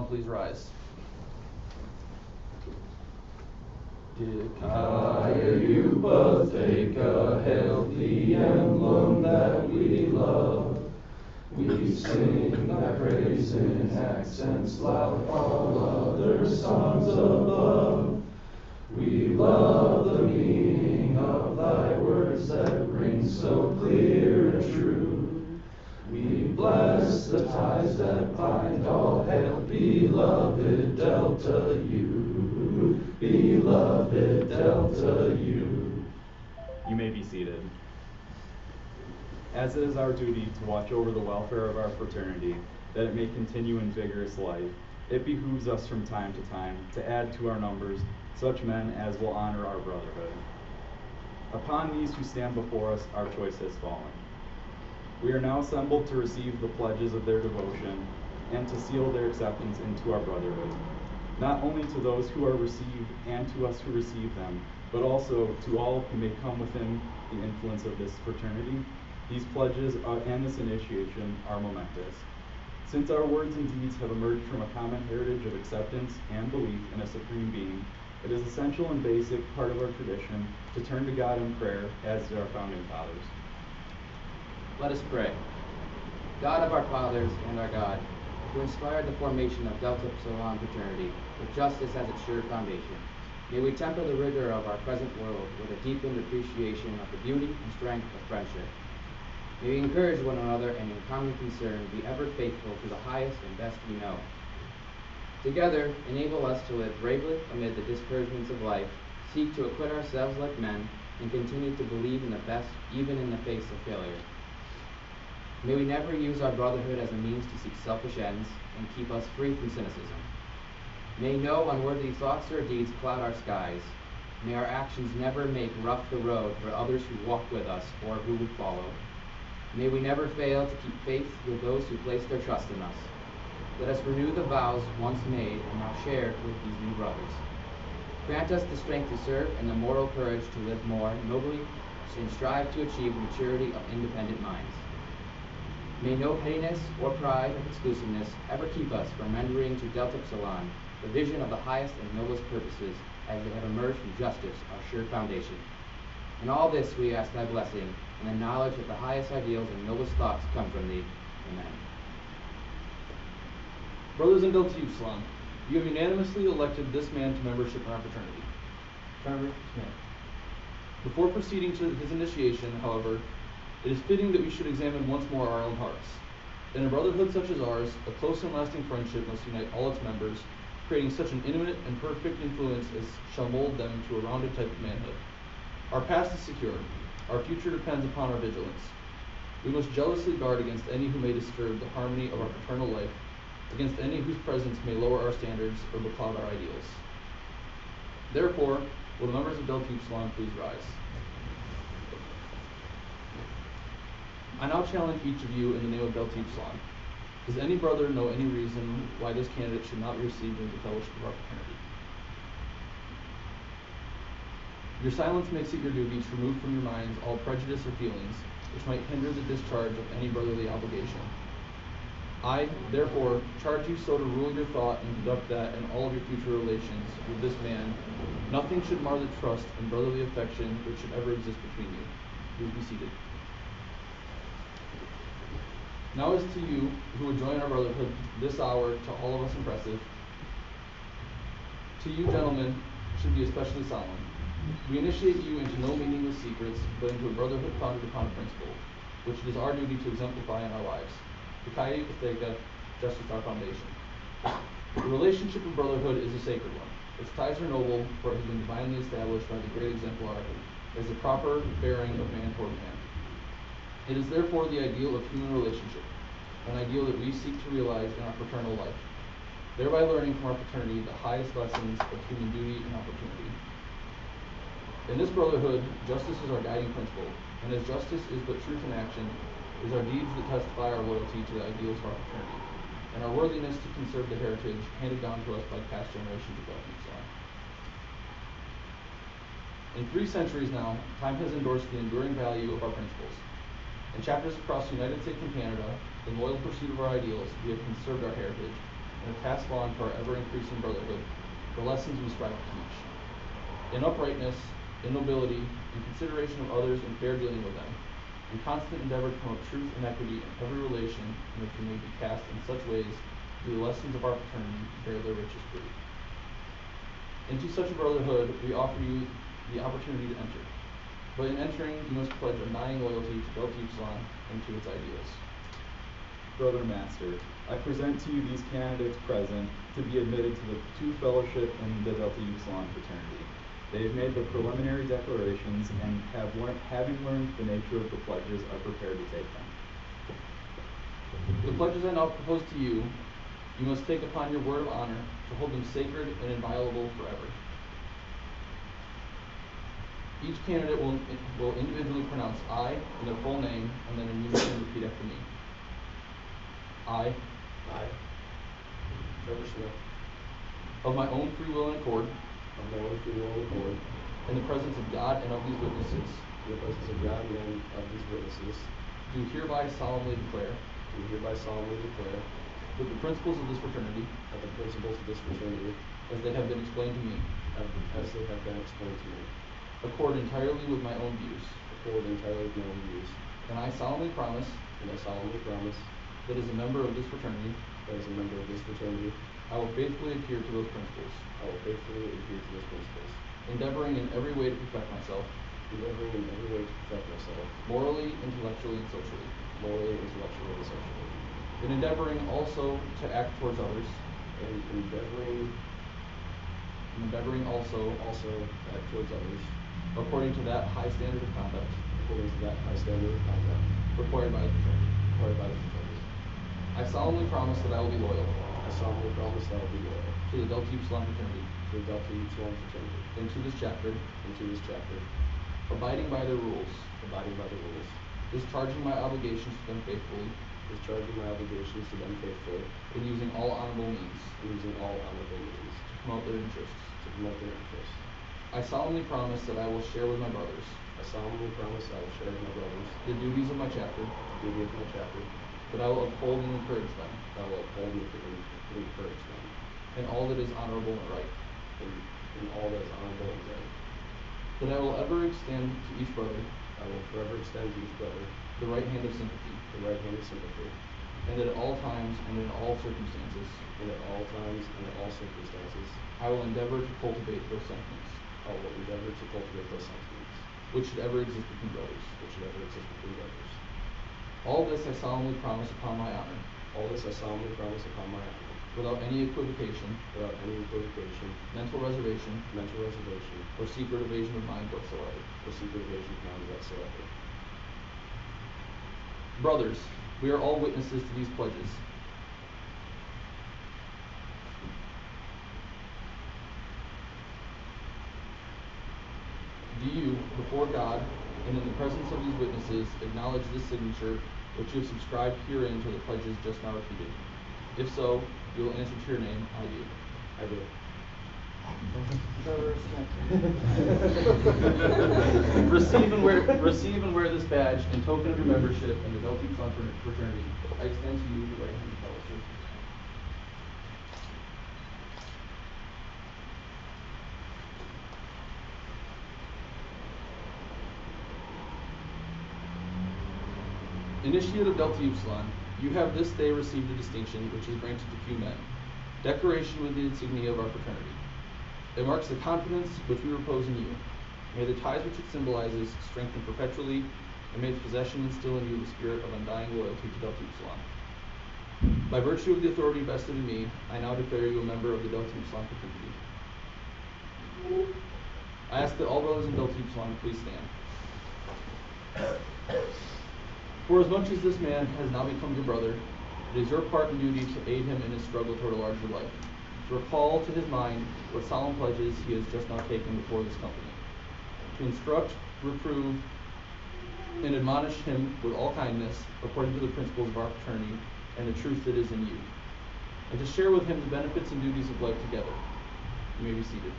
Upsilon, please rise. Dikaiupa, take a healthy emblem that we love. We sing thy praise in accents loud, all other songs above. We love the meaning of thy words that ring so clear and true. We bless the ties that bind all hail, beloved Delta U. Beloved Delta U. You may be seated. As it is our duty to watch over the welfare of our fraternity, that it may continue in vigorous life, it behooves us from time to time to add to our numbers such men as will honor our brotherhood. Upon these who stand before us, our choice has fallen. We are now assembled to receive the pledges of their devotion and to seal their acceptance into our brotherhood, not only to those who are received and to us who receive them, but also to all who may come within the influence of this fraternity. These pledges and this initiation are momentous. Since our words and deeds have emerged from a common heritage of acceptance and belief in a supreme being, it is essential and basic part of our tradition to turn to God in prayer, as did our founding fathers. Let us pray. God of our fathers and our God, who inspired the formation of Delta Upsilon fraternity with justice as its sure foundation, may we temper the rigor of our present world with a deepened appreciation of the beauty and strength of friendship. May we encourage one another and in common concern be ever faithful to the highest and best we know. Together, enable us to live bravely amid the discouragements of life, seek to acquit ourselves like men, and continue to believe in the best even in the face of failure. May we never use our brotherhood as a means to seek selfish ends and keep us free from cynicism. May no unworthy thoughts or deeds cloud our skies. May our actions never make rough the road for others who walk with us or who would follow. May we never fail to keep faith with those who place their trust in us. Let us renew the vows once made and now shared with these new brothers. Grant us the strength to serve and the moral courage to live more nobly and strive to achieve the maturity of independent minds. May no pettiness or pride of exclusiveness ever keep us from rendering to Delta Upsilon the vision of the highest and noblest purposes as they have emerged from justice, our sure foundation. In all this we ask thy blessing and the knowledge that the highest ideals and noblest thoughts come from thee. Amen. Brothers in Delta Upsilon, you have unanimously elected this man to membership in our fraternity. Trevor Smith. Before proceeding to his initiation, however, it is fitting that we should examine once more our own hearts. In a brotherhood such as ours, a close and lasting friendship must unite all its members, creating such an intimate and perfect influence as shall mold them to a rounded type of manhood. Our past is secure. Our future depends upon our vigilance. We must jealously guard against any who may disturb the harmony of our fraternal life, against any whose presence may lower our standards or becloud our ideals. Therefore, will the members of Delta Upsilon please rise? I now challenge each of you in the name of Delta Upsilon. Does any brother know any reason why this candidate should not be received into the fellowship of our fraternity? Your silence makes it your duty to remove from your minds all prejudice or feelings which might hinder the discharge of any brotherly obligation. I, therefore, charge you so to rule your thought and conduct that in all of your future relations with this man, nothing should mar the trust and brotherly affection which should ever exist between you. Please be seated. Now as to you who would join our brotherhood this hour, to all of us impressive, to you, gentlemen, should be especially solemn. We initiate you into no meaningless secrets, but into a brotherhood founded upon a principle, which it is our duty to exemplify in our lives. Dikaiupa Theta, justice our foundation. The relationship of brotherhood is a sacred one. Its ties are noble, for it has been divinely established by the great exemplar as the proper bearing of man toward man. It is therefore the ideal of human relationship, an ideal that we seek to realize in our fraternal life, thereby learning from our fraternity the highest lessons of human duty and opportunity. In this brotherhood, justice is our guiding principle, and as justice is but truth in action, it is our deeds that testify our loyalty to the ideals of our fraternity, and our worthiness to conserve the heritage handed down to us by past generations of Delta Upsilon. In 3 centuries now, time has endorsed the enduring value of our principles. In chapters across the United States and Canada, in loyal pursuit of our ideals, we have conserved our heritage, and have passed on to our ever-increasing brotherhood the lessons we strive to teach. In uprightness, in nobility, in consideration of others and fair dealing with them, in constant endeavor to promote truth and equity in every relation in which we may be cast in such ways do the lessons of our fraternity bear their richest fruit. Into such a brotherhood we offer you the opportunity to enter. But in entering, you must pledge undying loyalty to Delta Upsilon and to its ideals. Brother Master, I present to you these candidates present to be admitted to the two fellowship in the Delta Upsilon fraternity. They have made the preliminary declarations and having learned the nature of the pledges, are prepared to take them. The pledges I now propose to you, you must take upon your word of honor to hold them sacred and inviolable forever. Each candidate will individually pronounce I in their full name and then in unison repeat after me. I, Trevor Smith, of my own free will and accord, in the presence of God and of these witnesses, do hereby solemnly declare that the principles of this fraternity, as they have been explained to me, accord entirely with my own views. And I solemnly promise that as a member of this fraternity, I will faithfully adhere to those principles, endeavoring in every way to perfect myself, morally, intellectually, and socially, and endeavoring also to act towards others, according to that high standard of conduct required by the fraternity. I solemnly promise that I will be loyal to the Delta Upsilon fraternity, and to this chapter, abiding by their rules, discharging my obligations to them faithfully, and using all honorable means to promote their interests. I solemnly promise that I will share with my brothers the duties of my chapter, that I will uphold and encourage them in all that is honorable and right, that I will ever extend to each brother the right hand of sympathy, and that at all times and in all circumstances I will endeavor to cultivate those sentiments which should ever exist between brothers. All this I solemnly promise upon my honor, without any equivocation, mental reservation, or secret evasion of mind whatsoever. Brothers, we are all witnesses to these pledges. Do you, before God and in the presence of these witnesses, acknowledge this signature which you have subscribed herein to the pledges just now repeated? If so, you will answer to your name, I do. Receive and wear this badge in token of your membership in the Delta Upsilon fraternity. I extend to you the right hand of fellowship. Initiate of Delta Upsilon, you have this day received a distinction which is granted to few men, decoration with the insignia of our fraternity. It marks the confidence which we repose in you. May the ties which it symbolizes strengthen perpetually, and may its possession instill in you the spirit of undying loyalty to Delta Upsilon. By virtue of the authority vested in me, I now declare you a member of the Delta Upsilon fraternity. I ask that all brothers in Delta Upsilon please stand. For as much as this man has now become your brother, it is your part and duty to aid him in his struggle toward a larger life, to recall to his mind what solemn pledges he has just now taken before this company, to instruct, reprove, and admonish him with all kindness according to the principles of our fraternity and the truth that is in you, and to share with him the benefits and duties of life together. You may be seated.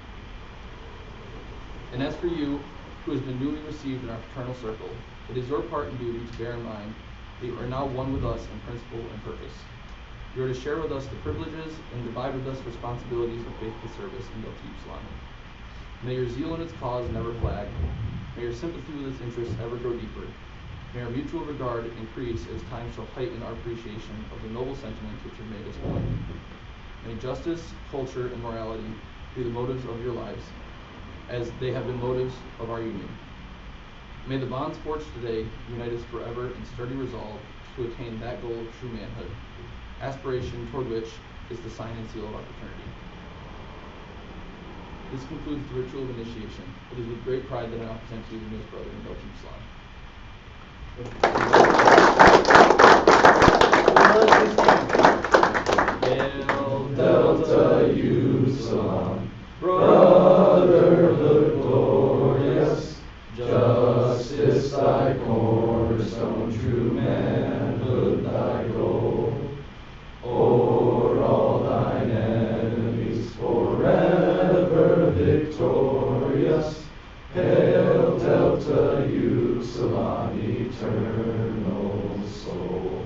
And as for you, who has been newly received in our fraternal circle, it is your part and duty to bear in mind that you are now one with us in principle and purpose. You are to share with us the privileges and divide with us responsibilities of faithful service in Delta Upsilon. May your zeal in its cause never flag. May your sympathy with its interests ever grow deeper. May our mutual regard increase as time shall heighten our appreciation of the noble sentiments which have made us one. May justice, culture, and morality be the motives of your lives, as they have been motives of our union. May the bonds forged today unite us forever in sturdy resolve to attain that goal of true manhood, aspiration toward which is the sign and seal of our fraternity. This concludes the ritual of initiation. It is with great pride that I now present to you the newest brother in Delta Upsilon. Hail Delta Upsilon, brotherhood glorious, justice thy cornerstone, true manhood thy goal. O'er all thine enemies forever victorious, hail Delta Upsilon, eternal soul.